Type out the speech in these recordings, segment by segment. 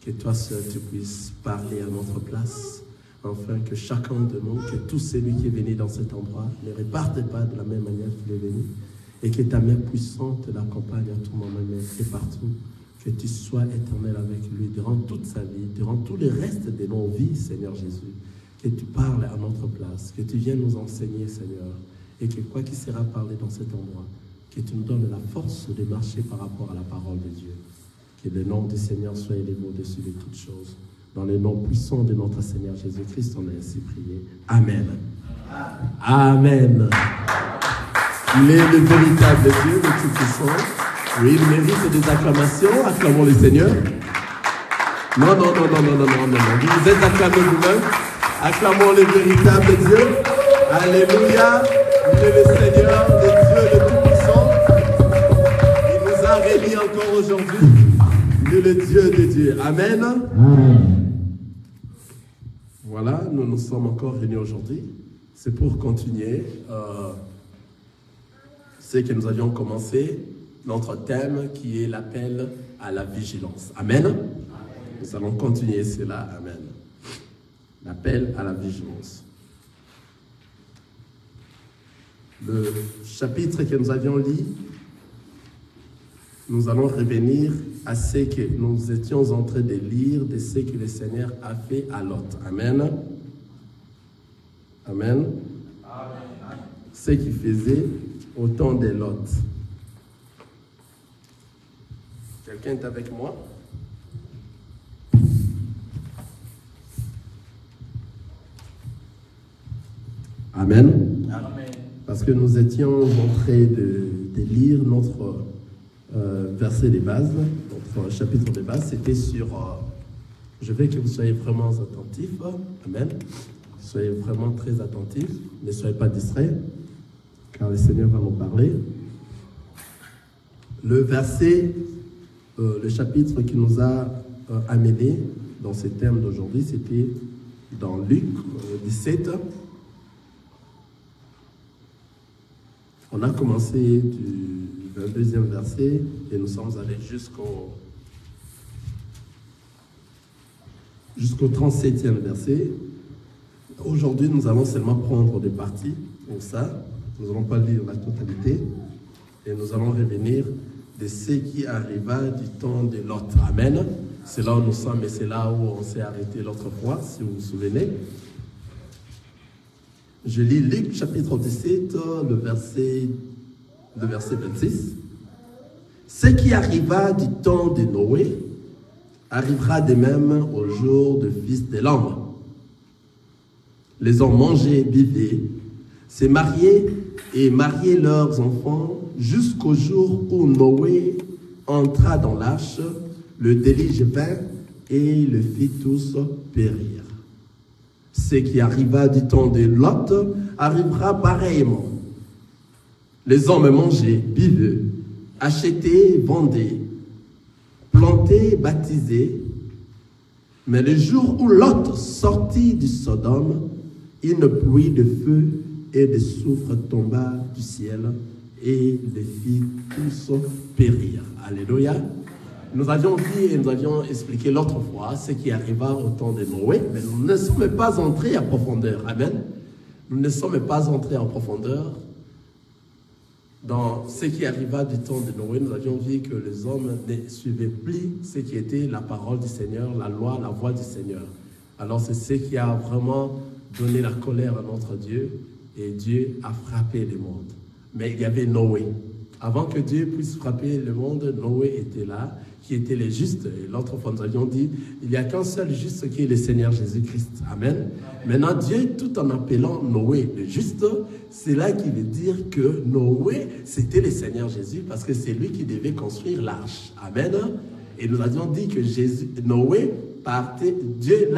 Que toi seul, tu puisses parler à notre place, afin que chacun de nous, que tout celui qui est venu dans cet endroit ne reparte pas de la même manière qu'il est venu, et que ta main puissante l'accompagne à tout moment et partout. Que tu sois éternel avec lui durant toute sa vie, durant tout le reste de nos vies, Seigneur Jésus. Que tu parles à notre place, que tu viennes nous enseigner, Seigneur, et que quoi qu'il sera parlé dans cet endroit, que tu nous donnes la force de marcher par rapport à la parole de Dieu. Que le nom du Seigneur soit élevé au-dessus de toutes choses. Dans le nom puissant de notre Seigneur Jésus-Christ, on a ainsi prié. Amen. Amen. Il est le véritable Dieu, le Tout-Puissant. Oui, il mérite des acclamations. Acclamons le Seigneur. Non. Vous êtes acclamés vous-même. Acclamons le véritable Dieu. Alléluia. Il est le Seigneur, le Dieu, le Tout-Puissant. Il nous a réunis encore aujourd'hui. Il est le Dieu des dieux. Amen. Voilà, nous nous sommes encore réunis aujourd'hui. C'est pour continuer ce que nous avions commencé, notre thème qui est l'appel à la vigilance. Amen. Nous allons continuer cela. Amen. L'appel à la vigilance. Le chapitre que nous avions lu, nous allons revenir à ce que nous étions en train de lire, de ce que le Seigneur a fait à Lot. Amen. Amen. Ce qu'il faisait au temps de Lot. Quelqu'un est avec moi? Amen. Amen. Parce que nous étions en train de lire notre verset de base, notre chapitre de base, c'était sur... je veux que vous soyez vraiment attentifs. Amen. Soyez vraiment très attentifs. Ne soyez pas distraits, car le Seigneur va nous parler. Le verset, le chapitre qui nous a amené dans ce thème d'aujourd'hui, c'était dans Luc 17. On a commencé du 22e verset et nous sommes allés jusqu'au 37e verset. Aujourd'hui, nous allons seulement prendre des parties pour ça. Nous n'allons pas lire la totalité et nous allons revenir de ce qui arriva du temps de Lot. Amen. C'est là où nous sommes et c'est là où on s'est arrêté l'autre fois, si vous vous souvenez. Je lis Luc chapitre 17, le verset 26. Ce qui arriva du temps de Noé arrivera de même au jour du Fils de l'homme. Les hommes mangeaient, buvaient, se mariaient et mariaient leurs enfants jusqu'au jour où Noé entra dans l'arche, le déluge vint et le fit tous périr. Ce qui arriva du temps de Lot arrivera pareillement. Les hommes mangeaient, buvaient, achetaient, vendaient, plantaient, baptisaient. Mais le jour où Lot sortit du Sodome, une pluie de feu et de soufre tomba du ciel et les fit tous périr. Alléluia. Nous avions dit et nous avions expliqué l'autre fois ce qui arriva au temps de Noé, mais nous ne sommes pas entrés en profondeur. Amen. Nous ne sommes pas entrés en profondeur dans ce qui arriva du temps de Noé. Nous avions vu que les hommes ne suivaient plus ce qui était la parole du Seigneur, la loi, la voix du Seigneur. Alors c'est ce qui a vraiment donné la colère à notre Dieu et Dieu a frappé le monde. Mais il y avait Noé. Avant que Dieu puisse frapper le monde, Noé était là, qui était le juste. Et l'autre fois, nous avions dit, il n'y a qu'un seul juste qui est le Seigneur Jésus-Christ. Amen. Maintenant, Dieu, tout en appelant Noé le juste, c'est là qu'il veut dire que Noé, c'était le Seigneur Jésus, parce que c'est lui qui devait construire l'arche. Amen. Et nous avions dit que Noé partait, Dieu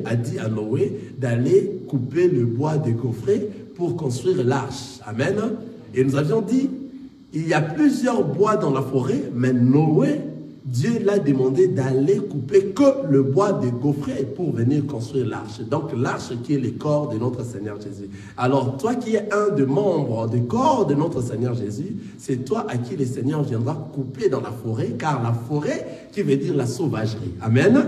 a dit à Noé d'aller couper le bois de coffret pour construire l'arche. Amen. Et nous avions dit, il y a plusieurs bois dans la forêt, mais Noé Dieu l'a demandé d'aller couper que le bois de gaufret pour venir construire l'arche. Donc l'arche qui est le corps de notre Seigneur Jésus. Alors toi qui es un des membres du corps de notre Seigneur Jésus, c'est toi à qui le Seigneur viendra couper dans la forêt, car la forêt qui veut dire la sauvagerie. Amen.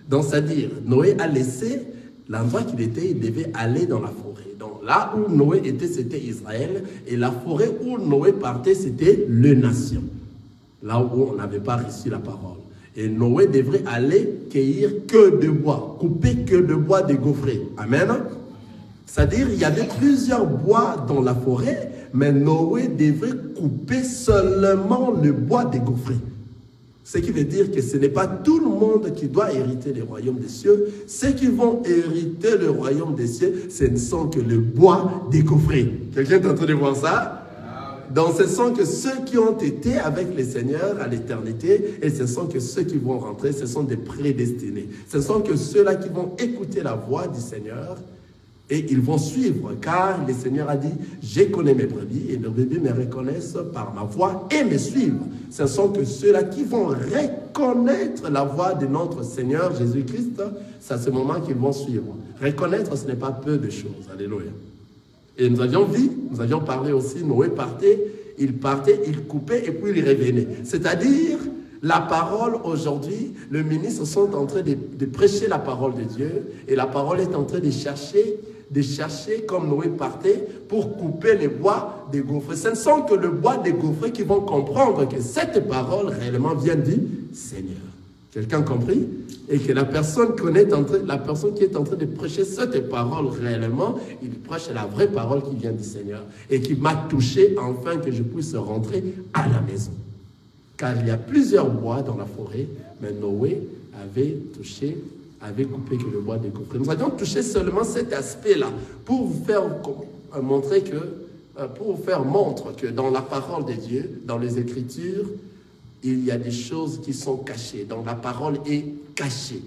Donc c'est-à-dire, Noé a laissé l'endroit qu'il était, il devait aller dans la forêt. Donc là où Noé était, c'était Israël, et la forêt où Noé partait, c'était les nations. Là où on n'avait pas reçu la parole. Et Noé devrait aller cueillir que de bois, couper que de bois de gaufret. Amen. C'est-à-dire, il y avait plusieurs bois dans la forêt, mais Noé devrait couper seulement le bois de gaufret. Ce qui veut dire que ce n'est pas tout le monde qui doit hériter le royaume des cieux. Ceux qui vont hériter le royaume des cieux, ce ne sont que le bois des gaufrets. Quelqu'un est en train de voir ça? Donc ce sont que ceux qui ont été avec le Seigneur à l'éternité, et ce sont que ceux qui vont rentrer, ce sont des prédestinés. Ce sont que ceux-là qui vont écouter la voix du Seigneur et ils vont suivre, car le Seigneur a dit, je connais mes brebis et mes brebis me reconnaissent par ma voix et me suivent. Ce sont que ceux-là qui vont reconnaître la voix de notre Seigneur Jésus-Christ, c'est à ce moment qu'ils vont suivre. Reconnaître, ce n'est pas peu de choses. Alléluia. Et nous avions vu, nous avions parlé aussi, Noé partait, il coupait et puis il revenait. C'est-à-dire, la parole aujourd'hui, les ministres sont en train de prêcher la parole de Dieu et la parole est en train de chercher comme Noé partait pour couper les bois des gaufrets. Ce ne sont que le bois des gaufrets qui vont comprendre que cette parole réellement vient du Seigneur. Quelqu'un compris? Et que la personne qui est en train de prêcher cette parole réellement, il prêche la vraie parole qui vient du Seigneur et qui m'a touché afin que je puisse rentrer à la maison. Car il y a plusieurs bois dans la forêt, mais Noé avait coupé que le bois des gaufrets. Nous avions touché seulement cet aspect-là pour vous faire montrer pour vous faire montre que dans la parole de Dieu, dans les Écritures, il y a des choses qui sont cachées. Donc la parole est cachée.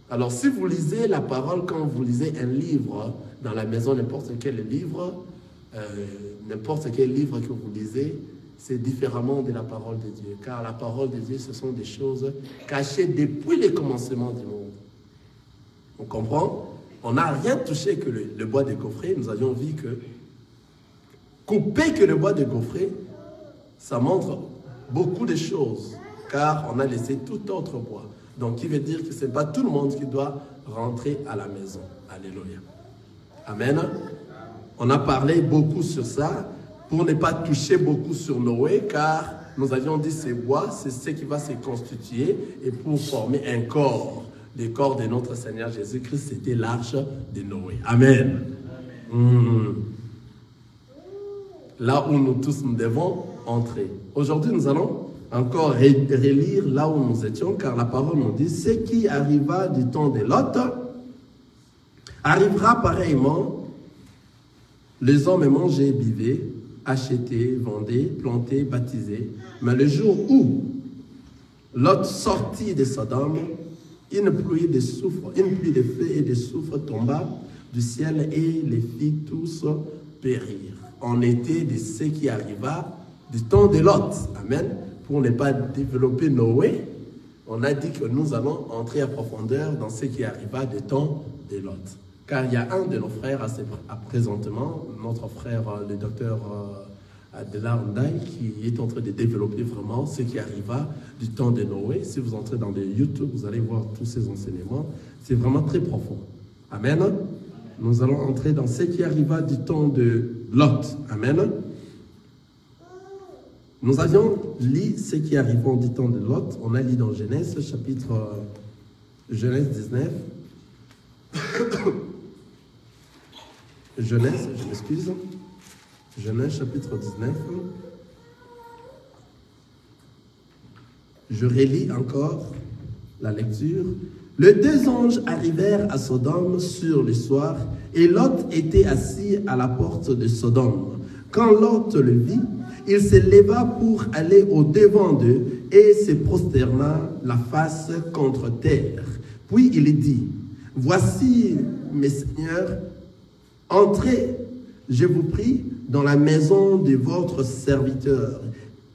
Alors si vous lisez la parole, quand vous lisez un livre dans la maison, n'importe quel livre que vous lisez, c'est différemment de la parole de Dieu. Car la parole de Dieu, ce sont des choses cachées depuis le commencement du monde. On comprend? On n'a rien touché que le bois de gaufret. Nous avions vu que couper que le bois de gaufret, ça montre beaucoup de choses, car on a laissé tout autre bois. Donc, qui veut dire que ce n'est pas tout le monde qui doit rentrer à la maison. Alléluia. Amen. On a parlé beaucoup sur ça, pour ne pas toucher beaucoup sur Noé, car nous avions dit ces bois, c'est ce qui va se constituer, et pour former un corps. Le corps de notre Seigneur Jésus-Christ, c'était l'arche de Noé. Amen. Là où nous tous nous devons entrer. Aujourd'hui, nous allons encore relire là où nous étions, car la parole nous dit, ce qui arriva du temps de Lot arrivera pareillement. Les hommes mangeaient, buvaient, achetaient, vendaient, plantaient, baptisaient. Mais le jour où Lot sortit de Sodome, une pluie de feu et de soufre tomba du ciel et les fit tous périr. On était de ce qui arriva du temps de Lot. Amen. Pour ne pas développer Noé, on a dit que nous allons entrer à profondeur dans ce qui arriva du temps de Lot. Car il y a un de nos frères présentement, notre frère, le docteur Adela Ndai, qui est en train de développer vraiment ce qui arriva du temps de Noé. Si vous entrez dans le YouTube, vous allez voir tous ces enseignements. C'est vraiment très profond. Amen. Nous allons entrer dans ce qui arriva du temps de Lot. Amen. Nous avions lu ce qui arriva du temps de Lot. On a lu dans Genèse, chapitre Genèse 19. Genèse, je m'excuse. Genèse, chapitre 19. Je relis encore la lecture. Les deux anges arrivèrent à Sodome sur le soir, et Lot était assis à la porte de Sodome. Quand Lot le vit, il se leva pour aller au-devant d'eux et se prosterna la face contre terre. Puis il dit, « Voici, mes seigneurs, entrez, je vous prie, dans la maison de votre serviteur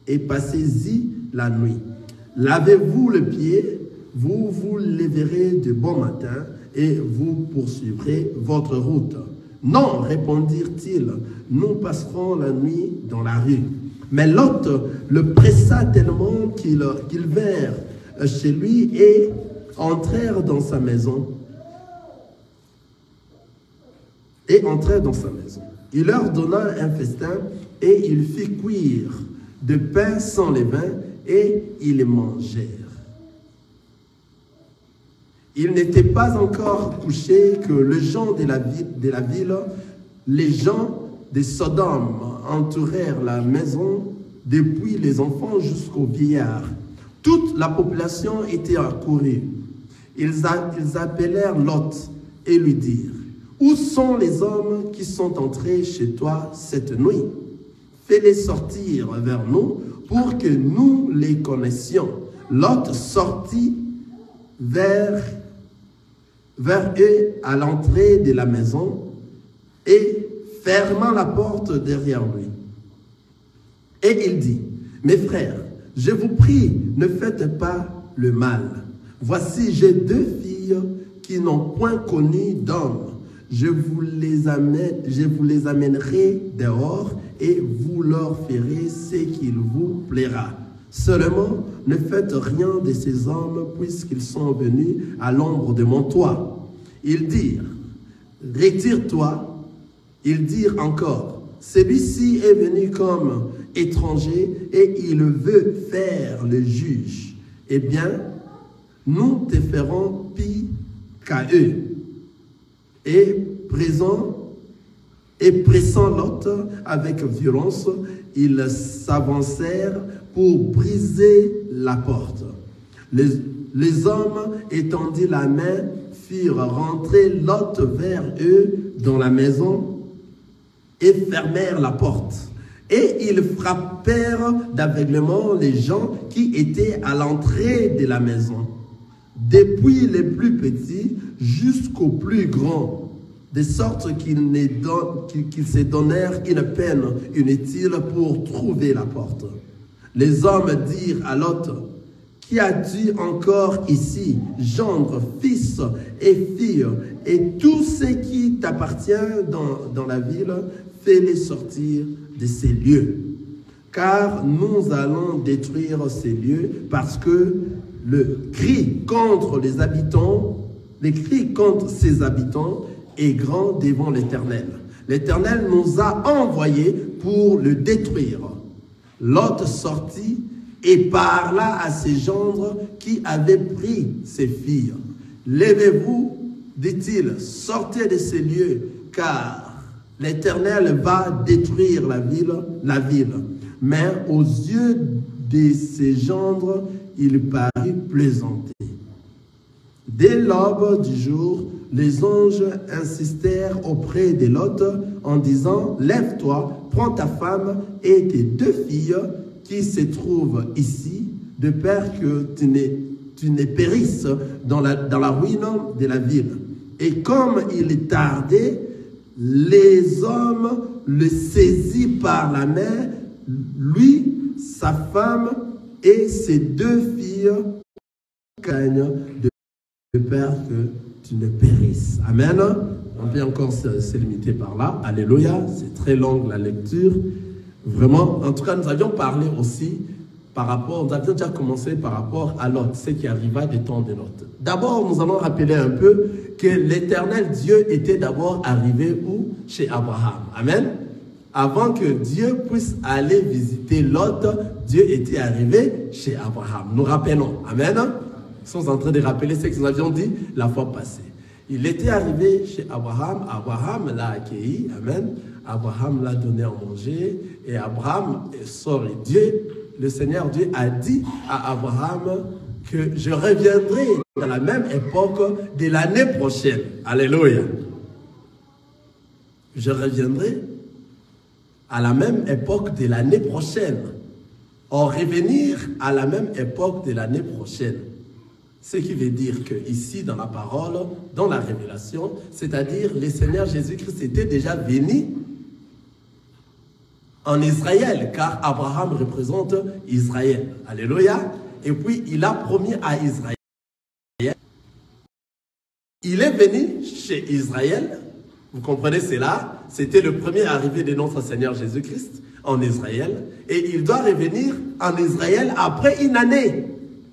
et passez-y la nuit. lavez-vous le pied, vous vous lèverez de bon matin et vous poursuivrez votre route. Non, répondirent-ils, nous passerons la nuit dans la rue. Mais Lot le pressa tellement qu'ils vinrent chez lui et entrèrent dans sa maison. Il leur donna un festin et il fit cuire de pain sans levain et ils mangèrent. Il n'était pas encore couché que les gens de la ville, les gens de Sodome entourèrent la maison, depuis les enfants jusqu'aux vieillards. Toute la population était accourue. Ils appelèrent Lot et lui dirent, « Où sont les hommes qui sont entrés chez toi cette nuit? Fais-les sortir vers nous pour que nous les connaissions. » Lot sortit vers eux à l'entrée de la maison et fermant la porte derrière lui. Et il dit, « Mes frères, je vous prie, ne faites pas le mal. Voici, j'ai 2 filles qui n'ont point connu d'homme. Je vous les amènerai dehors et vous leur ferez ce qu'il vous plaira. Seulement, ne faites rien de ces hommes puisqu'ils sont venus à l'ombre de mon toit. » Ils dirent, « Retire-toi. » Ils dirent encore, « Celui-ci est venu comme étranger et il veut faire le juge. Eh bien, nous te ferons pis qu'à eux. » Et pressant Lot avec violence, ils s'avancèrent pour briser la porte. Les hommes, étendant la main, firent rentrer Lot vers eux dans la maison et fermèrent la porte. Et ils frappèrent d'aveuglement les gens qui étaient à l'entrée de la maison, depuis les plus petits jusqu'aux plus grands, de sorte qu'ils se donnèrent une peine inutile pour trouver la porte. Les hommes dirent à Lot, « Qu'y a-tu encore ici, gendre, fils et filles, et tout ce qui t'appartient dans la ville, fais-les sortir de ces lieux. Car nous allons détruire ces lieux, parce que le cri contre ses habitants est grand devant l'Éternel. L'Éternel nous a envoyés pour le détruire. » Lot sortit et parla à ses gendres qui avaient pris ses filles. « Levez-vous, dit-il, sortez de ces lieux, car l'Éternel va détruire la ville. » Mais aux yeux de ses gendres, il parut plaisanter. Dès l'aube du jour, les anges insistèrent auprès de Lot en disant, « Lève-toi, prends ta femme et tes 2 filles qui se trouvent ici, de peur que tu ne périsses dans la ruine de la ville. » Et comme il tardait, les hommes le saisirent par la main, lui, sa femme et ses 2 filles, craignent de peur que tu ne périsses. Amen. On peut encore se limiter par là. Alléluia. C'est très long la lecture. Vraiment. En tout cas, nous avions parlé aussi nous avions déjà commencé par rapport à Lot, ce qui arriva des temps de Lot. D'abord, nous allons rappeler un peu que l'Éternel Dieu était d'abord arrivé où? Chez Abraham. Amen. Avant que Dieu puisse aller visiter Lot, Dieu était arrivé chez Abraham. Nous rappelons. Amen. Nous sommes en train de rappeler ce que nous avions dit la fois passée. Il était arrivé chez Abraham. Abraham l'a accueilli. Amen. Abraham l'a donné à manger. Et Abraham sort. Et Dieu, le Seigneur Dieu a dit à Abraham que je reviendrai dans la même époque de l'année prochaine. Alléluia. Je reviendrai à la même époque de l'année prochaine. Or, revenir à la même époque de l'année prochaine. Ce qui veut dire que ici, dans la parole, dans la révélation, c'est-à-dire le Seigneur Jésus-Christ était déjà venu en Israël, car Abraham représente Israël. Alléluia. et puis il a promis à Israël. Il est venu chez Israël, vous comprenez, c'est là, c'était le premier arrivé de notre Seigneur Jésus-Christ en Israël, et il doit revenir en Israël après une année.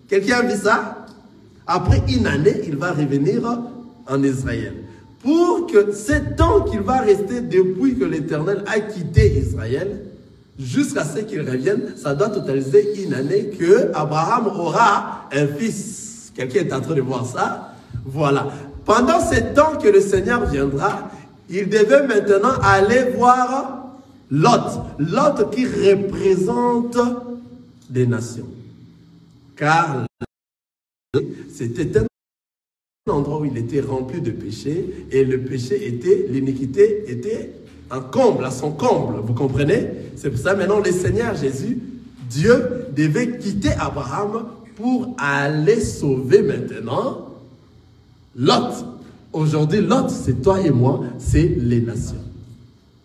Quelqu'un a vu ça? Après une année, il va revenir en Israël. Pour que ce temps qu'il va rester depuis que l'Éternel a quitté Israël, jusqu'à ce qu'il revienne, ça doit totaliser une année que Abraham aura un fils. Quelqu'un est en train de voir ça? Voilà. Pendant ce temps que le Seigneur viendra, il devait maintenant aller voir Lot. Lot qui représente les nations. Car c'était un endroit où il était rempli de péché et le péché était, l'iniquité était un comble, à son comble. Vous comprenez? C'est pour ça maintenant le Seigneur Jésus, Dieu devait quitter Abraham pour aller sauver maintenant Lot. Aujourd'hui, Lot, c'est toi et moi, c'est les nations.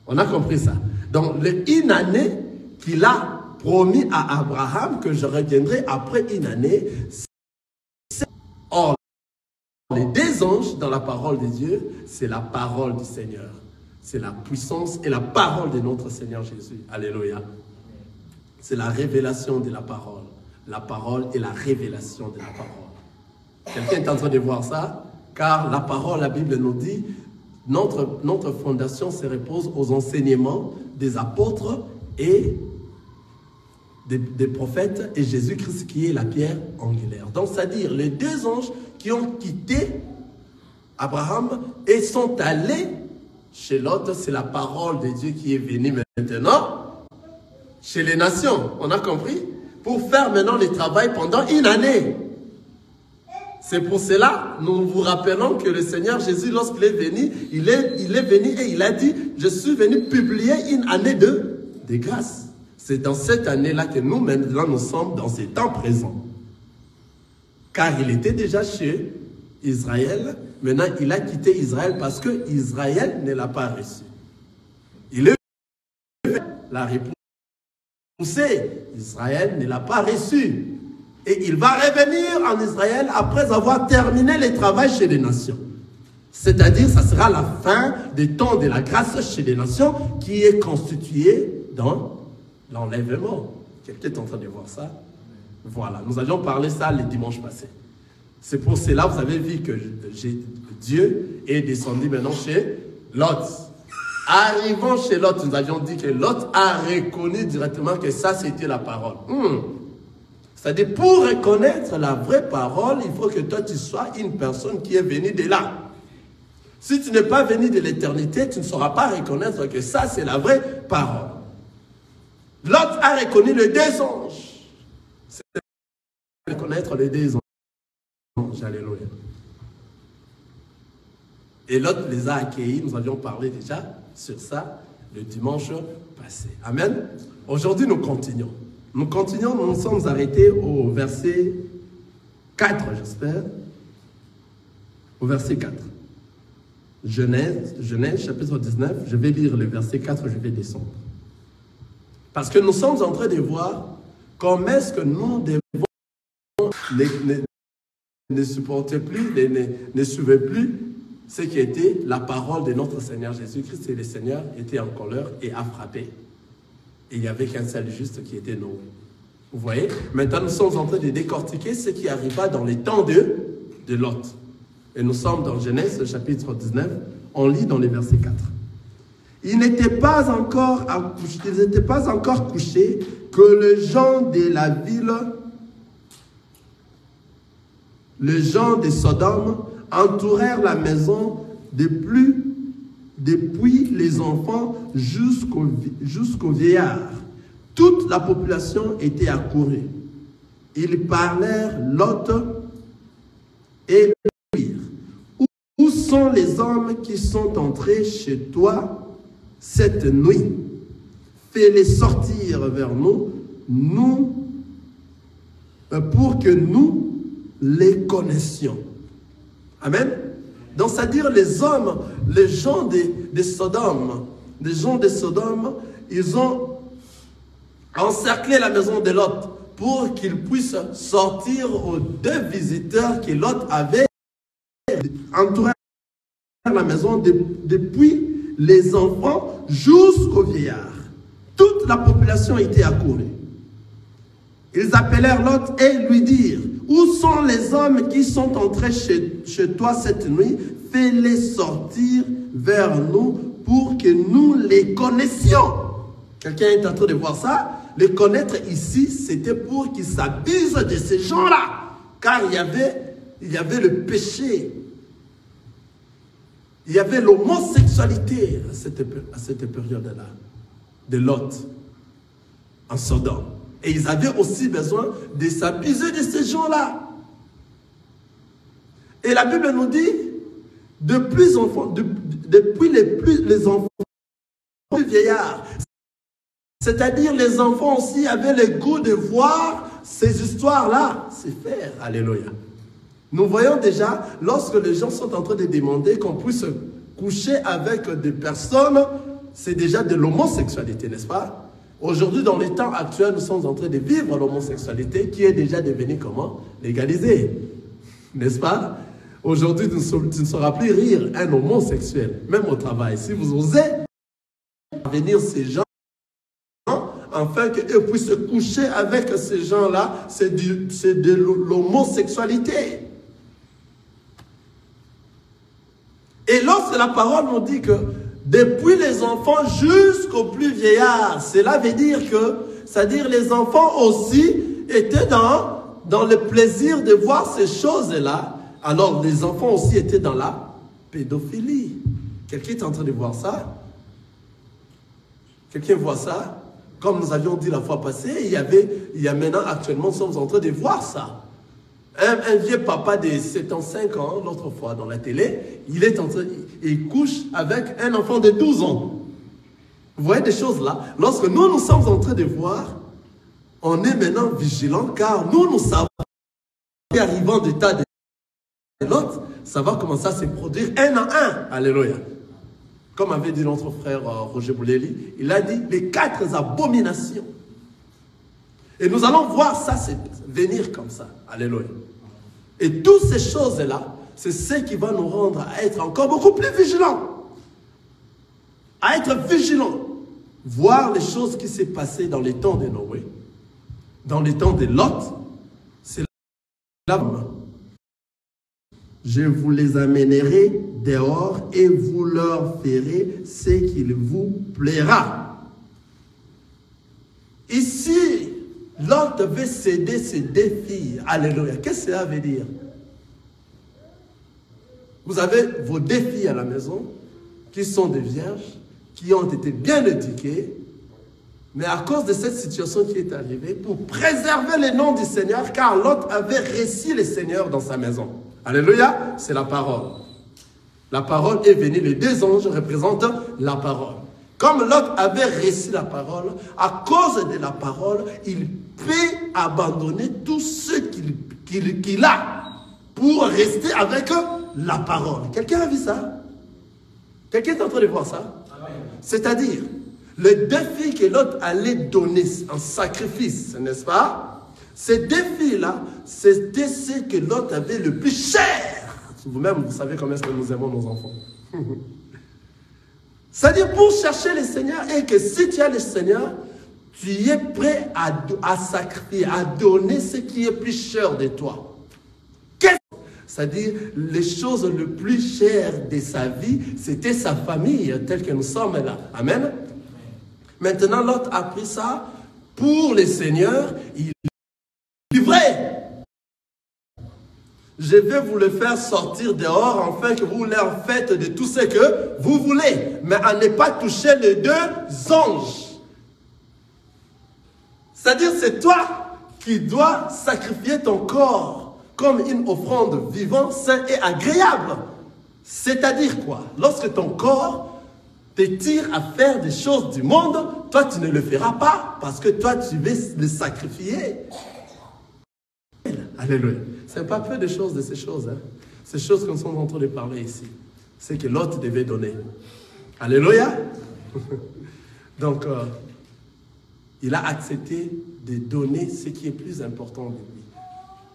On a compris ça. Donc, une année qu'il a promis à Abraham que je reviendrai après une année. Or, les deux anges dans la parole de Dieu, c'est la parole du Seigneur. C'est la puissance et la parole de notre Seigneur Jésus. Alléluia. C'est la révélation de la parole. La parole et la révélation de la parole. Quelqu'un est en train de voir ça? Car la parole, la Bible nous dit, notre fondation se repose aux enseignements des apôtres et des prophètes et Jésus-Christ qui est la pierre angulaire. Donc, c'est-à-dire les deux anges qui ont quitté Abraham et sont allés chez Lot, c'est la parole de Dieu qui est venue maintenant chez les nations. On a compris? Pour faire maintenant le travail pendant une année. C'est pour cela, nous vous rappelons que le Seigneur Jésus, lorsqu'il est venu, il est venu et il a dit, je suis venu publier une année de grâce. C'est dans cette année-là que nous, maintenant, nous sommes dans ces temps présents. Car il était déjà chez Israël. Maintenant, il a quitté Israël parce que Israël ne l'a pas reçu. Il est la repoussé. Israël ne l'a pas reçu. Et il va revenir en Israël après avoir terminé le travail chez les nations. C'est-à-dire, ça sera la fin des temps de la grâce chez les nations qui est constituée dans l'enlèvement. Quelqu'un est en train de voir ça? Voilà, nous avions parlé ça le dimanche passé. C'est pour cela, vous avez vu que Dieu est descendu maintenant chez Lot. Arrivant chez Lot, nous avions dit que Lot a reconnu directement que ça, c'était la parole. C'est-à-dire, pour reconnaître la vraie parole, il faut que toi, tu sois une personne qui est venue de là. Si tu n'es pas venu de l'éternité, tu ne sauras pas reconnaître que ça, c'est la vraie parole. Lot a reconnu les deux anges. C'est reconnaître les deux anges. Alléluia. Et Lot les a accueillis. Nous avions parlé déjà sur ça le dimanche passé. Amen. Aujourd'hui, nous continuons. Nous continuons, nous nous sommes arrêtés au verset 4, j'espère. Au verset 4. Genèse, chapitre 19. Je vais lire le verset 4, je vais descendre. Parce que nous sommes en train de voir comment est-ce que nous devons ne supporter plus, ne suivre plus ce qui était la parole de notre Seigneur Jésus-Christ. Et le Seigneur était en colère et a frappé. Et il n'y avait qu'un seul juste qui était Noé. Vous voyez? Maintenant, nous sommes en train de décortiquer ce qui arriva dans les temps de Lot. Et nous sommes dans Genèse, chapitre 19. On lit dans les versets 4. Ils n'étaient pas encore couchés que les gens de la ville, les gens de Sodome, entourèrent la maison depuis les enfants jusqu'aux vieillards. Toute la population était accourue. Ils parlèrent Lot et dirent, où sont les hommes qui sont entrés chez toi cette nuit? Fais-les sortir vers nous, pour que nous les connaissions. Amen. Donc, c'est-à-dire les hommes, les gens de Sodome, ils ont encerclé la maison de Lot pour qu'il puisse sortir aux 2 visiteurs que Lot avait entouré la maison depuis les enfants jusqu'aux vieillards. Toute la population était accourue. Ils appelèrent Lot et lui dirent: où sont les hommes qui sont entrés chez toi cette nuit? Fais-les sortir vers nous pour que nous les connaissions. Quelqu'un est en train de voir ça? Les connaître ici, c'était pour qu'ils s'abusent de ces gens-là. Car il y avait le péché. Il y avait l'homosexualité à cette période-là, de Lot, en Sodome. Et ils avaient aussi besoin de s'abuser de ces gens-là. Et la Bible nous dit, depuis les enfants plus vieillards, c'est-à-dire les enfants aussi avaient le goût de voir ces histoires-là se faire. Alléluia. Nous voyons déjà, lorsque les gens sont en train de demander qu'on puisse coucher avec des personnes, c'est déjà de l'homosexualité, n'est-ce pas? Aujourd'hui, dans les temps actuels, nous sommes en train de vivre l'homosexualité qui est déjà devenue comment? Légalisée. N'est-ce pas? Aujourd'hui, tu ne sauras plus rire un homosexuel, même au travail. Si vous osez venir ces gens, afin qu'eux puissent coucher avec ces gens-là, c'est de l'homosexualité. Et lorsque la parole nous dit que depuis les enfants jusqu'aux plus vieillards, cela veut dire que, c'est-à-dire les enfants aussi étaient dans le plaisir de voir ces choses-là. Alors les enfants aussi étaient dans la pédophilie. Quelqu'un est en train de voir ça? Quelqu'un voit ça? Comme nous avions dit la fois passée, il y a maintenant, actuellement, nous sommes en train de voir ça. Un vieux papa de 75 ans, l'autre fois dans la télé, il couche avec un enfant de 12 ans. Vous voyez des choses là? Lorsque nous sommes en train de voir, on est maintenant vigilants, car nous savons qu'arrivant du tas de l'autre, ça va commencer à se produire un à un. Alléluia. Comme avait dit notre frère Roger Bouleli, il a dit les 4 abominations. Et nous allons voir ça venir comme ça. Alléluia. Et toutes ces choses-là, c'est ce qui va nous rendre à être encore beaucoup plus vigilants. À être vigilants. Voir les choses qui s'est passées dans les temps de Noé, dans les temps de Lot. C'est là. Je vous les amènerai dehors et vous leur ferez ce qu'il vous plaira. Ici, Lot devait céder ses 2 filles. Alléluia. Qu'est-ce que cela veut dire? Vous avez vos 2 filles à la maison qui sont des vierges, qui ont été bien éduquées, mais à cause de cette situation qui est arrivée, pour préserver le nom du Seigneur, car Lot avait reçu le Seigneur dans sa maison. Alléluia, c'est la parole. La parole est venue, les 2 anges représentent la parole. Comme Lot avait reçu la parole, à cause de la parole, il peut abandonner tout ce qu'il a pour rester avec la parole. Quelqu'un a vu ça? Quelqu'un est en train de voir ça? C'est-à-dire, les 2 filles que Lot allait donner en sacrifice, n'est-ce pas? Ces 2 filles-là, c'était ce que Lot avait le plus cher. Vous-même, vous savez comment est-ce que nous aimons nos enfants. C'est-à-dire pour chercher le Seigneur, et que si tu as le Seigneur, tu es prêt à sacrifier, à donner ce qui est plus cher de toi. C'est-à-dire les choses les plus chères de sa vie, c'était sa famille, telle que nous sommes là. Amen. Maintenant, Lot a pris ça pour le Seigneur. Il est vrai. Je vais vous le faire sortir dehors, afin que vous leur faites de tout ce que vous voulez. Mais à ne pas toucher les 2 anges. C'est-à-dire, c'est toi qui dois sacrifier ton corps comme une offrande vivante, sainte et agréable. C'est-à-dire quoi? Lorsque ton corps te tire à faire des choses du monde, toi, tu ne le feras pas, parce que toi, tu veux le sacrifier. Alléluia. Ce n'est pas peu de choses de ces choses. Hein. Ces choses que nous sommes en train de parler ici. C'est que l'autre devait donner. Alléluia. Donc, il a accepté de donner ce qui est plus important de lui.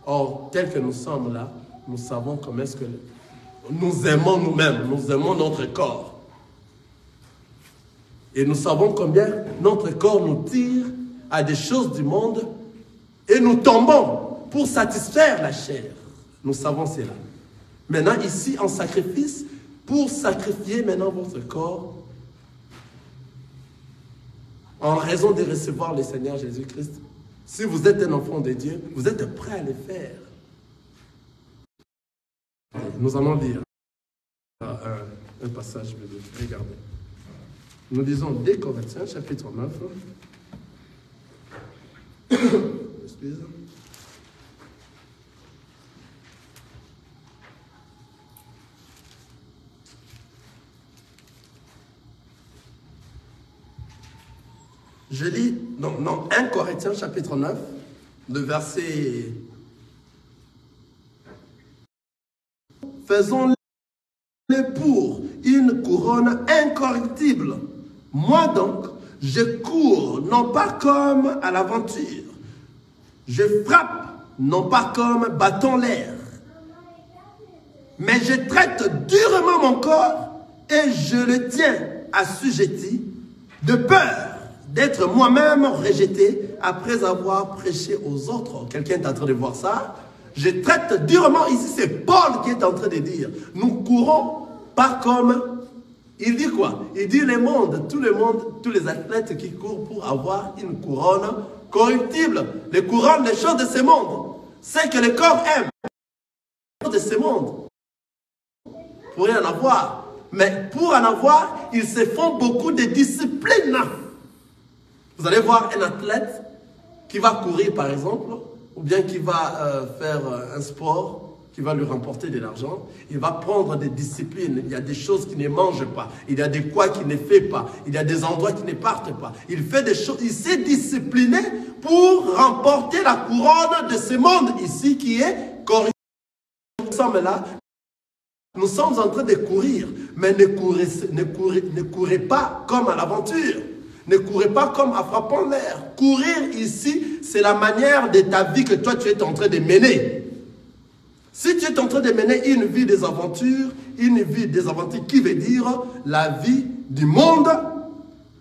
Or, tel que nous sommes là, nous savons comment est-ce que nous aimons nous-mêmes, nous aimons notre corps. Et nous savons combien notre corps nous tire à des choses du monde et nous tombons pour satisfaire la chair. Nous savons cela. Maintenant, ici, en sacrifice, pour sacrifier maintenant votre corps, en raison de recevoir le Seigneur Jésus-Christ, si vous êtes un enfant de Dieu, vous êtes prêt à le faire. Nous allons lire un passage biblique. Regardez. Nous lisons 2 Corinthiens, chapitre 9. Excusez. Je lis dans 1 Corinthiens chapitre 9, le verset. Faisons-les pour une couronne incorruptible. Moi donc, je cours non pas comme à l'aventure. Je frappe non pas comme battant l'air. Mais je traite durement mon corps et je le tiens assujetti de peur d'être moi-même rejeté après avoir prêché aux autres. Quelqu'un est en train de voir ça? Je traite durement, ici c'est Paul qui est en train de dire, nous courons pas comme, il dit quoi? Il dit le monde, tous les athlètes qui courent pour avoir une couronne corruptible, les couronnes, les choses de ce monde, c'est que le corps aime, de ce monde, pour rien en avoir. Mais pour en avoir, ils se font beaucoup de disciplines. Vous allez voir un athlète qui va courir par exemple, ou bien qui va faire un sport qui va lui remporter de l'argent, il va prendre des disciplines. Il y a des choses qu'il ne mange pas, il y a des quoi qu'il ne fait pas, il y a des endroits qui ne partent pas. Il fait des choses, il s'est discipliné pour remporter la couronne de ce monde ici qui est corrigé. Nous sommes là, nous sommes en train de courir, mais ne courez pas comme à l'aventure. Ne courez pas comme en frappant l'air. Courir ici, c'est la manière de ta vie que toi tu es en train de mener. Si tu es en train de mener une vie des aventures qui veut dire la vie du monde,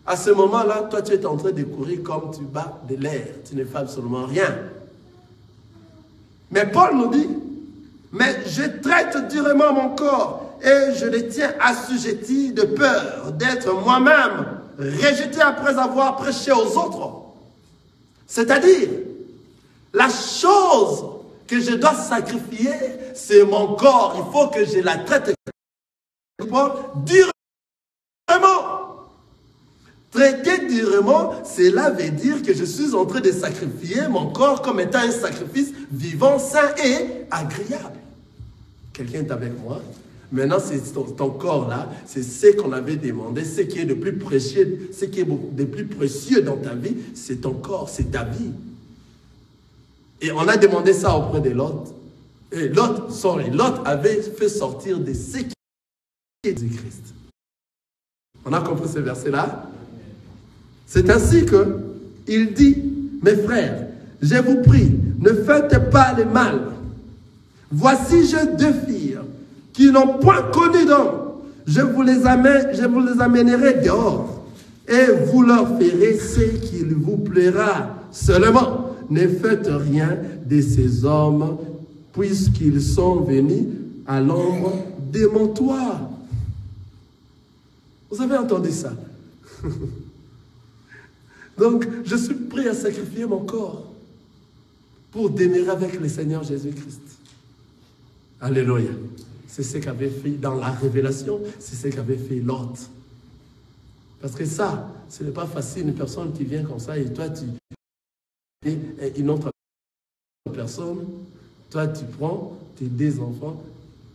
à ce moment-là, toi tu es en train de courir comme tu bats de l'air. Tu ne fais absolument rien. Mais Paul nous dit, mais je traite durement mon corps et je le tiens assujetti de peur d'être moi-même rejeté après avoir prêché aux autres. C'est-à-dire, la chose que je dois sacrifier, c'est mon corps. Il faut que je la traite durement. Traiter durement, cela veut dire que je suis en train de sacrifier mon corps comme étant un sacrifice vivant, sain et agréable. Quelqu'un est avec moi? Maintenant, c'est ton corps-là, c'est ce qu'on avait demandé, ce qui est de plus précieux, ce qui est de plus précieux dans ta vie, c'est ton corps, c'est ta vie. Et on a demandé ça auprès de Lot. Et Lot avait fait sortir de ce qui est du Christ. On a compris ce verset-là? C'est ainsi qu'il dit, mes frères, je vous prie, ne faites pas le mal. Voici, j'ai 2 filles qui n'ont point connu d'homme. Je vous les amènerai dehors et vous leur ferez ce qu'il vous plaira. Seulement, ne faites rien de ces hommes puisqu'ils sont venus à l'ombre de mon toit. Vous avez entendu ça? Donc, je suis prêt à sacrifier mon corps pour demeurer avec le Seigneur Jésus-Christ. Alléluia. C'est ce qu'avait fait dans la révélation, c'est ce qu'avait fait Lot. Parce que ça, ce n'est pas facile, une personne qui vient comme ça et toi, et une autre personne, toi, tu prends tes 2 enfants,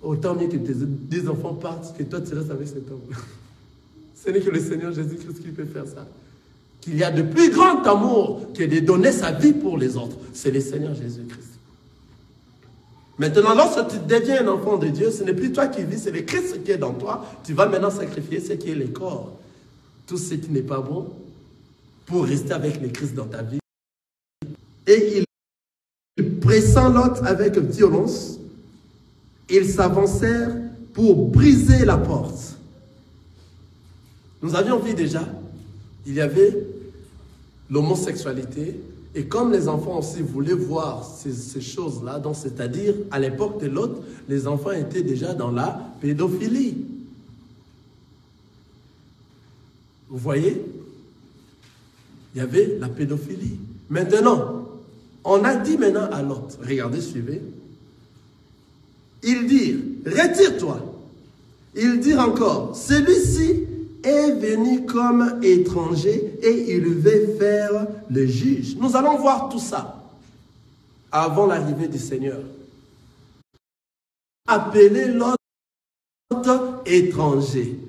autant mieux que tes 2 enfants partent, que toi, tu restes avec cet homme. Ce n'est que le Seigneur Jésus-Christ qui peut faire ça. Qu'il y a de plus grand amour que de donner sa vie pour les autres. C'est le Seigneur Jésus-Christ. Maintenant, lorsque tu deviens un enfant de Dieu, ce n'est plus toi qui vis, c'est le Christ qui est dans toi. Tu vas maintenant sacrifier ce qui est le corps. Tout ce qui n'est pas bon, pour rester avec les Christ dans ta vie. Et ils pressant Lot avec violence, ils s'avancèrent pour briser la porte. Nous avions vu déjà, il y avait l'homosexualité, et comme les enfants aussi voulaient voir ces choses-là, c'est-à-dire à l'époque de Lot, les enfants étaient déjà dans la pédophilie. Vous voyez? Il y avait la pédophilie. Maintenant, on a dit maintenant à Lot, regardez, suivez. Ils dirent, retire-toi. Ils dirent encore, celui-ci est venu comme étranger et il veut faire le juge. Nous allons voir tout ça avant l'arrivée du Seigneur. Appelez Lot étranger.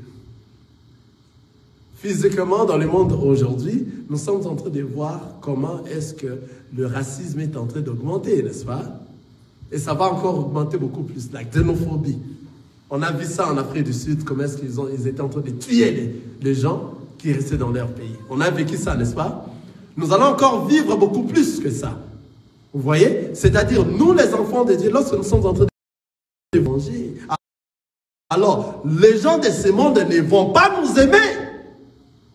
Physiquement, dans le monde aujourd'hui, nous sommes en train de voir comment est-ce que le racisme est en train d'augmenter, n'est-ce pas? Et ça va encore augmenter beaucoup plus, la xénophobie. On a vu ça en Afrique du Sud, comment est-ce qu'ils étaient en train de tuer les gens qui restaient dans leur pays. On a vécu ça, n'est-ce pas? Nous allons encore vivre beaucoup plus que ça. Vous voyez? C'est-à-dire, nous les enfants de Dieu, lorsque nous sommes en train de manger, alors les gens de ce monde ne vont pas nous aimer.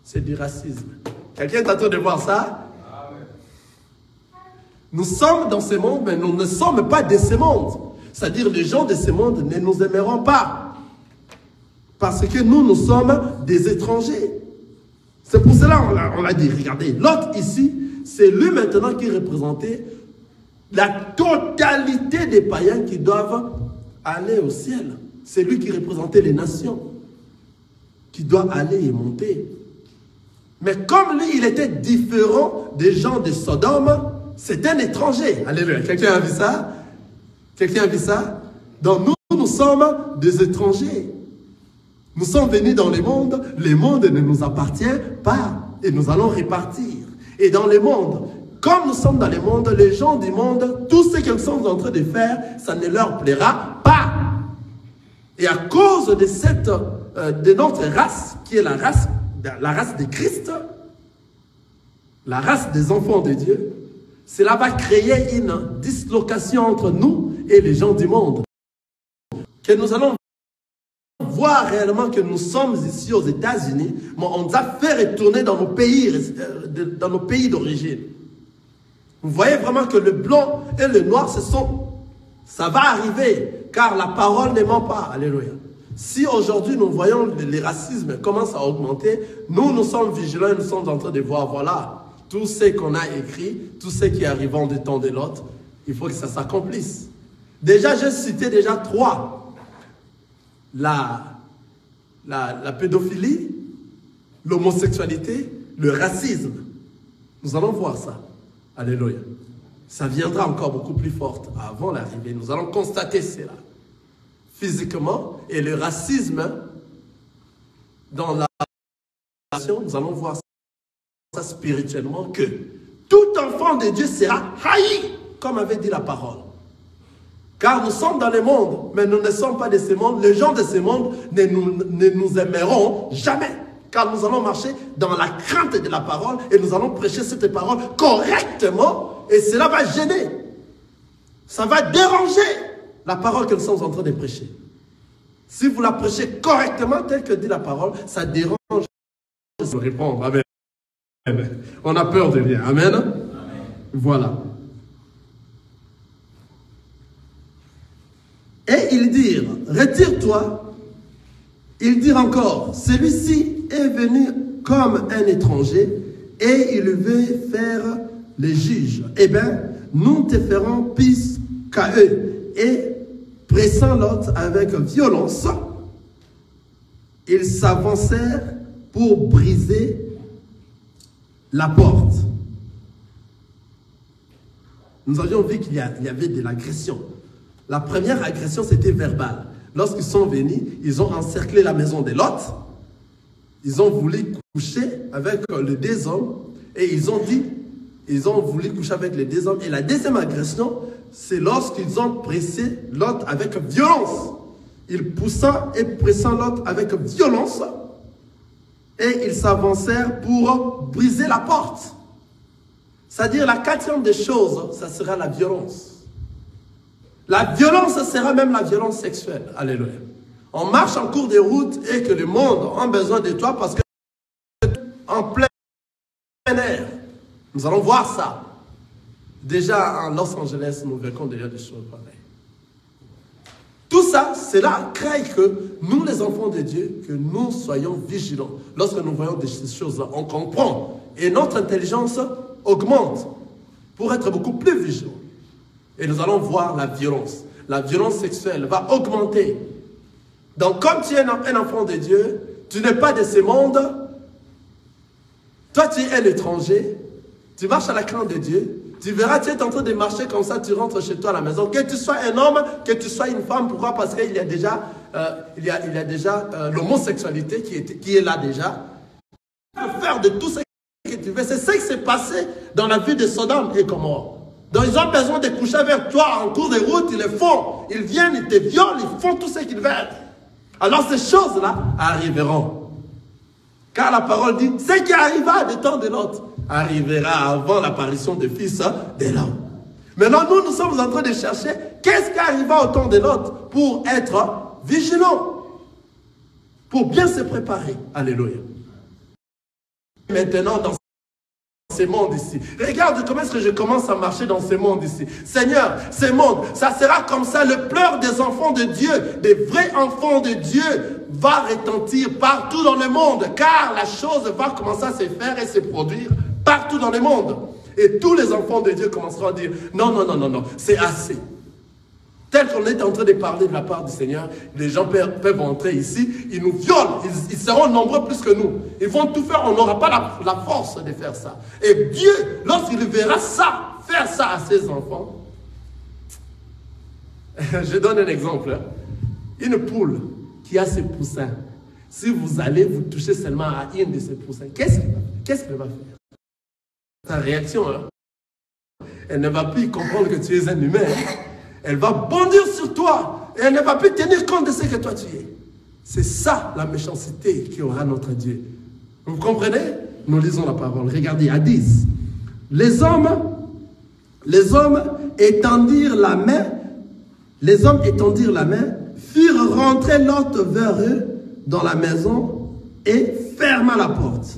C'est du racisme. Quelqu'un est en train de voir ça? Amen. Nous sommes dans ce monde, mais nous ne sommes pas de ce monde. C'est-à-dire, les gens de ce monde ne nous aimeront pas. Parce que nous sommes des étrangers. C'est pour cela qu'on a dit, regardez, l'autre ici, c'est lui maintenant qui représentait la totalité des païens qui doivent aller au ciel. C'est lui qui représentait les nations, qui doivent aller et monter. Mais comme lui, il était différent des gens de Sodome, c'est un étranger. Alléluia. Quelqu'un a vu ça? Quelqu'un a vu ça? Donc nous sommes des étrangers. Nous sommes venus dans le monde ne nous appartient pas. Et nous allons repartir. Et dans le monde, comme nous sommes dans le monde, les gens du monde, tout ce qu'ils sont en train de faire, ça ne leur plaira pas. Et à cause de, de notre race, qui est la race de Christ, la race des enfants de Dieu, cela va créer une dislocation entre nous et les gens du monde. Que nous allons voir réellement que nous sommes ici aux États-Unis, mais on nous a fait retourner dans nos pays d'origine. Vous voyez vraiment que le blanc et le noir, ça va arriver, car la parole ne ment pas. Alléluia. Si aujourd'hui nous voyons les racismes commencent à augmenter, nous sommes vigilants et nous sommes en train de voir, voilà, tout ce qu'on a écrit, tout ce qui arrive en du temps de l'autre, il faut que ça s'accomplisse. Déjà, j'ai cité déjà 3. La pédophilie, l'homosexualité, le racisme. Nous allons voir ça. Alléluia. Ça viendra encore beaucoup plus fort avant l'arrivée. Nous allons constater cela. Physiquement, et le racisme dans la nation, nous allons voir ça spirituellement, que tout enfant de Dieu sera haï, comme avait dit la parole. Car nous sommes dans le monde, mais nous ne sommes pas de ce monde. Les gens de ce monde ne nous aimeront jamais. Car nous allons marcher dans la crainte de la parole et nous allons prêcher cette parole correctement et cela va gêner. Ça va déranger la parole que nous sommes en train de prêcher. Si vous la prêchez correctement, tel que dit la parole, ça dérange. Je vais répondre. Amen. On a peur de rien. Amen. Amen. Voilà. Et ils dirent, retire-toi. Ils dirent encore, celui-ci est venu comme un étranger et il veut faire les juges. Eh bien, nous te ferons pis qu'à eux. Et pressant Lot avec violence, ils s'avancèrent pour briser la porte. Nous avions vu qu'il y avait de l'agression. La première agression, c'était verbale. Lorsqu'ils sont venus, ils ont encerclé la maison de Lot. Ils ont voulu coucher avec les 2 hommes. Et ils ont voulu coucher avec les 2 hommes. Et la deuxième agression, c'est lorsqu'ils ont pressé Lot avec violence. Ils poussant et pressant Lot avec violence. et ils s'avancèrent pour briser la porte. C'est-à-dire la quatrième des choses, ça sera la violence. La violence sera même la violence sexuelle. Alléluia. On marche en cours de route et que le monde a besoin de toi parce que en plein air. Nous allons voir ça. Déjà en Los Angeles, nous verrons déjà des choses pareilles. Tout ça, cela crée que nous, les enfants de Dieu, que nous soyons vigilants. Lorsque nous voyons ces choses-là, on comprend. Et notre intelligence augmente pour être beaucoup plus vigilant. Et nous allons voir la violence. La violence sexuelle va augmenter. Donc, comme tu es un enfant de Dieu, tu n'es pas de ce monde. Toi, tu es un étranger. Tu marches à la crainte de Dieu. Tu verras, tu es en train de marcher comme ça, tu rentres chez toi à la maison. Que tu sois un homme, que tu sois une femme. Pourquoi? Parce qu'il y a déjà, l'homosexualité qui est là déjà. Tu peux faire de tout ce que tu veux. C'est ce qui s'est passé dans la vie de Sodome et Gomorrhe. Donc ils ont besoin de coucher avec toi en cours de route, ils le font. Ils viennent, ils te violent, ils font tout ce qu'ils veulent. Alors ces choses-là arriveront. Car la parole dit, ce qui arriva du temps de l'autre arrivera avant l'apparition du Fils de l'homme. Maintenant, nous sommes en train de chercher qu'est-ce qui arriva au temps de l'autre pour être vigilant, pour bien se préparer. Alléluia. Maintenant, dans ce monde ici. Regarde comment est-ce que je commence à marcher dans ce monde ici. Seigneur, ce monde, ça sera comme ça. Le pleur des enfants de Dieu, des vrais enfants de Dieu, va retentir partout dans le monde. Car la chose va commencer à se faire et se produire partout dans le monde. Et tous les enfants de Dieu commenceront à dire, non, non, non, non, non, c'est assez. Tel qu'on est en train de parler de la part du Seigneur, les gens peuvent entrer ici, ils nous violent, ils seront nombreux plus que nous. Ils vont tout faire, on n'aura pas la force de faire ça. Et Dieu, lorsqu'il verra ça, faire ça à ses enfants, je donne un exemple. Une poule qui a ses poussins, si vous allez vous toucher seulement à une de ses poussins, qu'est-ce qu'elle va faire? Sa réaction, hein? Elle ne va plus comprendre que tu es un humain. Elle va bondir sur toi et elle ne va plus tenir compte de ce que toi tu es. C'est ça la méchanceté qui aura notre Dieu. Vous comprenez? Nous lisons la parole. Regardez, à 10. Les hommes étendirent la main, firent rentrer Lot vers eux dans la maison et ferma la porte.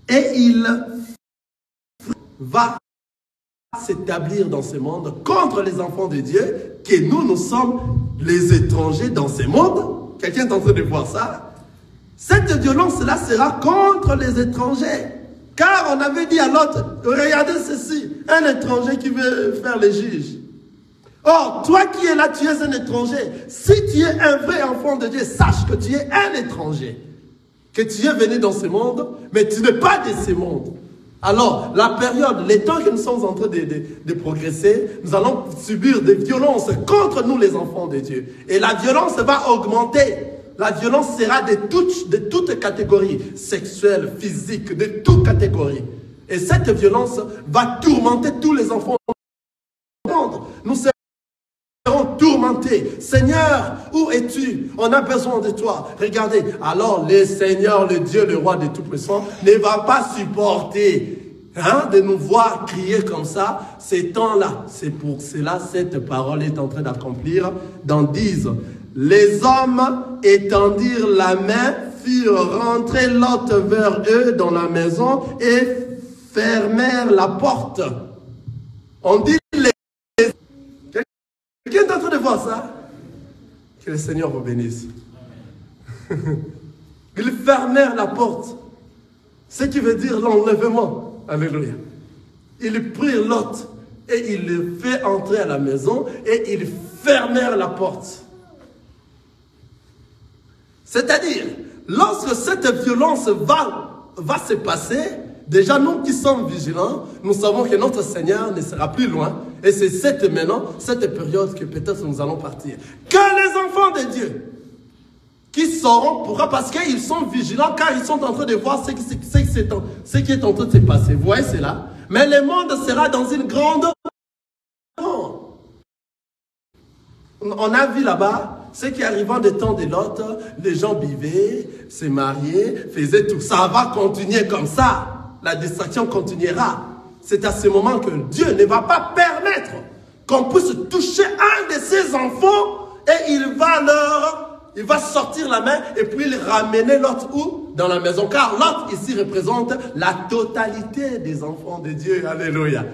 Et il va s'établir dans ce monde contre les enfants de Dieu, que nous sommes les étrangers dans ce monde. Quelqu'un est en train de voir ça? Cette violence-là sera contre les étrangers. Car on avait dit à l'autre, regardez ceci, un étranger qui veut faire les juges. Or, toi qui es là, tu es un étranger. Si tu es un vrai enfant de Dieu, sache que tu es un étranger. Que tu es venu dans ce monde, mais tu n'es pas de ce monde. Alors, la période, les temps que nous sommes en train de progresser, nous allons subir des violences contre nous les enfants de Dieu. Et la violence va augmenter. La violence sera de toutes catégories, sexuelles, physiques, de toutes catégories. Et cette violence va tourmenter tous les enfants du monde. Nous serons tourmentés. Seigneur, où es-tu? On a besoin de toi. Regardez, alors le Seigneur, le Dieu, le roi de Tout-Puissant, ne va pas supporter de nous voir crier comme ça ces temps-là. C'est pour cela cette parole est en train d'accomplir dans 10. Les hommes étendirent la main, firent rentrer Lot vers eux dans la maison et fermèrent la porte. On dit Quelqu'un est en train de voir ça? Que le Seigneur vous bénisse. Ils fermèrent la porte. Ce qui veut dire l'enlèvement. Alléluia. Ils prirent Lot et ils le fait entrer à la maison et ils fermèrent la porte. C'est-à-dire, lorsque cette violence va se passer, déjà nous qui sommes vigilants, nous savons que notre Seigneur ne sera plus loin. Et c'est cette période que peut-être nous allons partir. Que les enfants de Dieu qui sauront, pourquoi? Parce qu'ils sont vigilants, car ils sont en train de voir ce qui est en train de se passer. Vous voyez, c'est là. Mais le monde sera dans une grande... On a vu là-bas, Ce qui arrivant des temps de Lot, les gens vivaient, se mariaient, faisaient tout. Ça va continuer comme ça. La distraction continuera. C'est à ce moment que Dieu ne va pas permettre qu'on puisse toucher un de ses enfants et il va sortir la main et puis le ramener l'autre où? Dans la maison. Car l'autre ici représente la totalité des enfants de Dieu. Alléluia.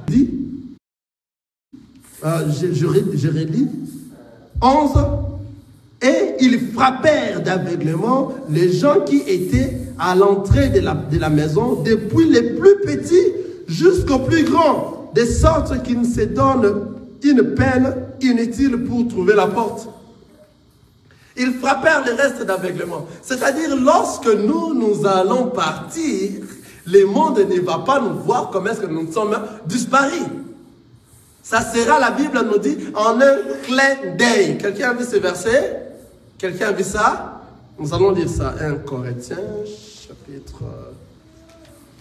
Dit, je relis 11. Et ils frappèrent d'aveuglement les gens qui étaient à l'entrée de la maison, depuis les plus petits jusqu'aux plus grands, de sorte qu'ils se donnent une peine inutile pour trouver la porte. Ils frappèrent le reste d'aveuglement. C'est-à-dire, lorsque nous allons partir, le monde ne va pas nous voir comme est-ce que nous sommes disparus. Ça sera, la Bible nous dit, en un clin d'œil. Quelqu'un a vu ce verset? Quelqu'un a vu ça? Nous allons lire ça. 1 Corinthiens, chapitre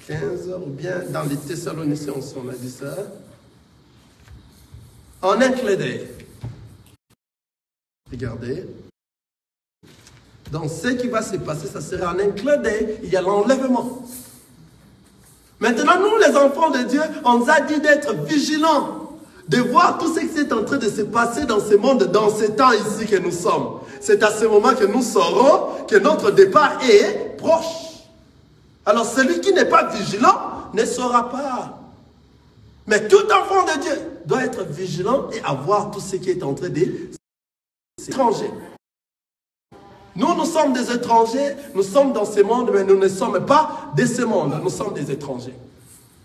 15, ou bien dans les Thessaloniciens aussi, on a dit ça. En un clin d'œil. Regardez. Donc, ce qui va se passer, ça sera en un clin d'œil. Il y a l'enlèvement. Maintenant, nous, les enfants de Dieu, on nous a dit d'être vigilants. De voir tout ce qui est en train de se passer dans ce monde, dans ce temps ici que nous sommes. C'est à ce moment que nous saurons que notre départ est proche. Alors celui qui n'est pas vigilant ne saura pas. Mais tout enfant de Dieu doit être vigilant et avoir tout ce qui est en train de s'étranger. Nous sommes des étrangers, nous sommes dans ce monde, mais nous ne sommes pas de ce monde. Nous sommes des étrangers.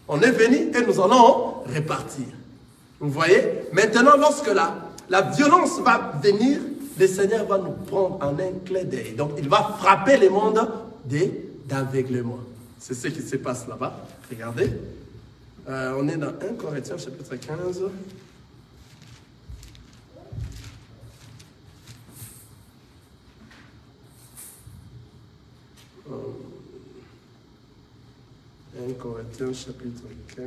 On est venus et nous allons repartir. Vous voyez? Maintenant, lorsque la violence va venir, le Seigneur va nous prendre en un clin d'œil. Donc, il va frapper le monde d'aveuglement. C'est ce qui se passe là-bas. Regardez. On est dans 1 Corinthiens, chapitre 15. Un Corinthiens, chapitre 15.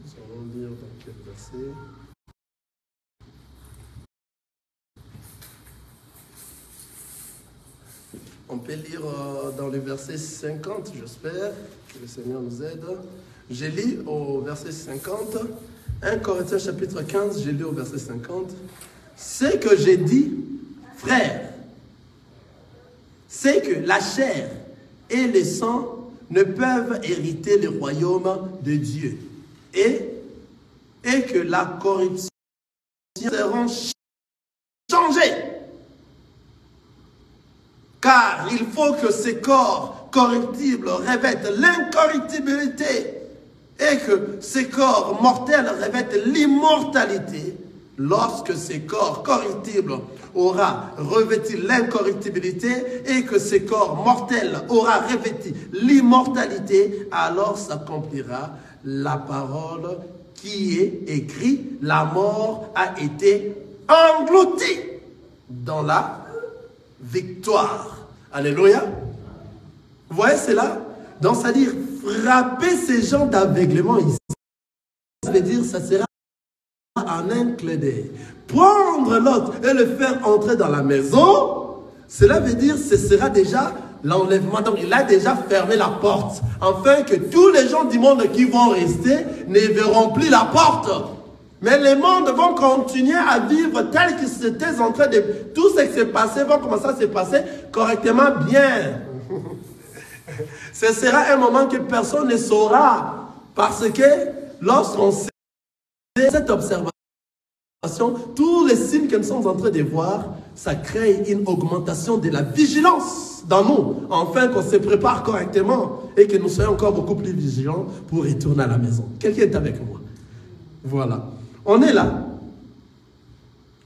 Nous allons lire dans quel verset. On peut lire dans le verset 50, j'espère que le Seigneur nous aide. Je lis au verset 50. 1 Corinthiens chapitre 15, je lis au verset 50. Ce que j'ai dit, frère, c'est que la chair et le sang ne peuvent hériter le royaume de Dieu. Et que la corruption sera changée. Car il faut que ces corps corruptibles revêtent l'incorruptibilité et que ces corps mortels revêtent l'immortalité. Lorsque ces corps corruptibles aura revêtu l'incorruptibilité et que ces corps mortels aura revêtu l'immortalité, alors s'accomplira la parole qui est écrite, la mort a été engloutie dans la victoire. Alléluia. Vous voyez cela? Donc, c'est-à-dire, frapper ces gens d'aveuglement ici, ça veut dire, ça sera en un clin d'œil. Prendre l'autre et le faire entrer dans la maison, cela veut dire, ce sera déjà l'enlèvement. Donc, il a déjà fermé la porte, afin que tous les gens du monde qui vont rester ne verront plus la porte. Mais les mondes vont continuer à vivre tel qu'ils étaient en train de... Tout ce qui s'est passé va commencer à se passer correctement bien. Ce sera un moment que personne ne saura. Parce que lorsqu'on sait cette observation, tous les signes que nous sommes en train de voir, ça crée une augmentation de la vigilance dans nous, afin qu'on se prépare correctement et que nous soyons encore beaucoup plus vigilants pour retourner à la maison. Quelqu'un est avec moi? Voilà. On est là.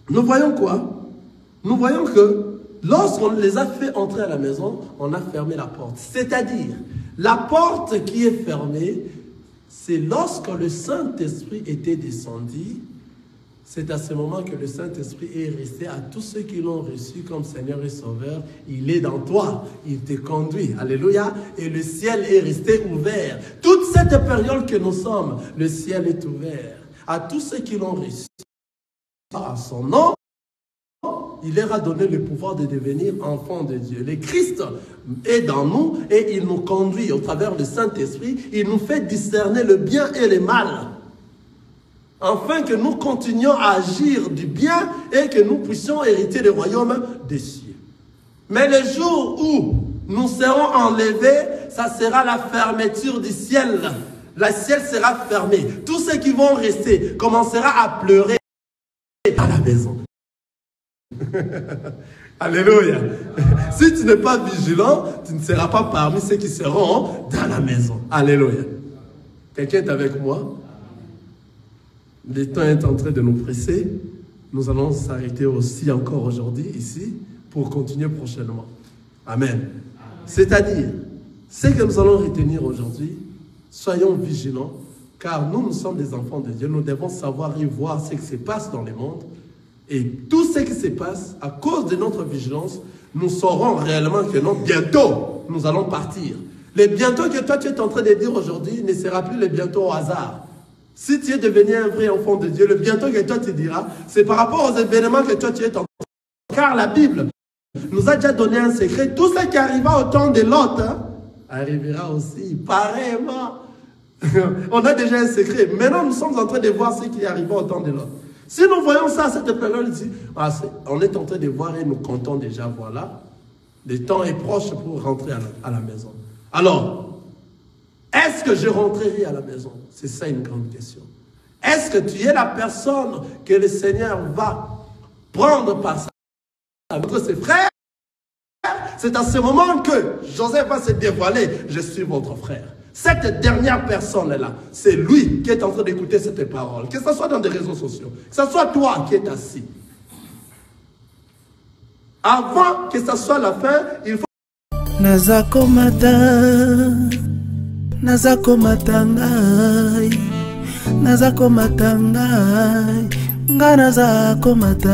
Nous voyons quoi? Nous voyons que lorsqu'on les a fait entrer à la maison, on a fermé la porte. C'est-à-dire, la porte qui est fermée, c'est lorsque le Saint-Esprit était descendu. C'est à ce moment que le Saint-Esprit est resté à tous ceux qui l'ont reçu comme Seigneur et Sauveur. Il est dans toi, il te conduit. Alléluia. Et le ciel est resté ouvert. Toute cette période que nous sommes, le ciel est ouvert à tous ceux qui l'ont reçu. à son nom, il leur a donné le pouvoir de devenir enfants de Dieu. Le Christ est dans nous et il nous conduit au travers du Saint-Esprit. Il nous fait discerner le bien et le mal, afin que nous continuions à agir du bien et que nous puissions hériter le royaume des cieux. Mais le jour où nous serons enlevés, ça sera la fermeture du ciel. Le ciel sera fermé. Tous ceux qui vont rester commenceront à pleurer à la maison. Alléluia. Si tu n'es pas vigilant, tu ne seras pas parmi ceux qui seront dans la maison. Alléluia. Quelqu'un est avec moi? Le temps est en train de nous presser. Nous allons s'arrêter aussi encore aujourd'hui ici pour continuer prochainement. Amen. C'est-à-dire, ce que nous allons retenir aujourd'hui, soyons vigilants, car nous sommes des enfants de Dieu. Nous devons savoir et voir ce qui se passe dans le monde. Et tout ce qui se passe, à cause de notre vigilance, nous saurons réellement que non, bientôt, nous allons partir. Le bientôt que toi tu es en train de dire aujourd'hui ne sera plus le bientôt au hasard. Si tu es devenu un vrai enfant de Dieu, le bientôt que toi tu diras, c'est par rapport aux événements que toi tu es en train de dire. Car la Bible nous a déjà donné un secret. Tout ce qui arriva au temps de Lot arrivera aussi pareillement. On a déjà un secret. Maintenant, nous sommes en train de voir ce qui arriva au temps de Lot. Si nous voyons ça à cette période ici, on est en train de voir et nous comptons déjà, voilà, le temps est proche pour rentrer à la maison. Alors, est-ce que je rentrerai à la maison? C'est ça une grande question. Est-ce que tu es la personne que le Seigneur va prendre par sa main entre ses frères? C'est à ce moment que Joseph va se dévoiler. Je suis votre frère. Cette dernière personne-là, c'est lui qui est en train d'écouter cette parole. Que ce soit dans des réseaux sociaux, que ce soit toi qui es assis. Avant que ce soit la fin, il faut... Nazakomatangai, nga nazakomata.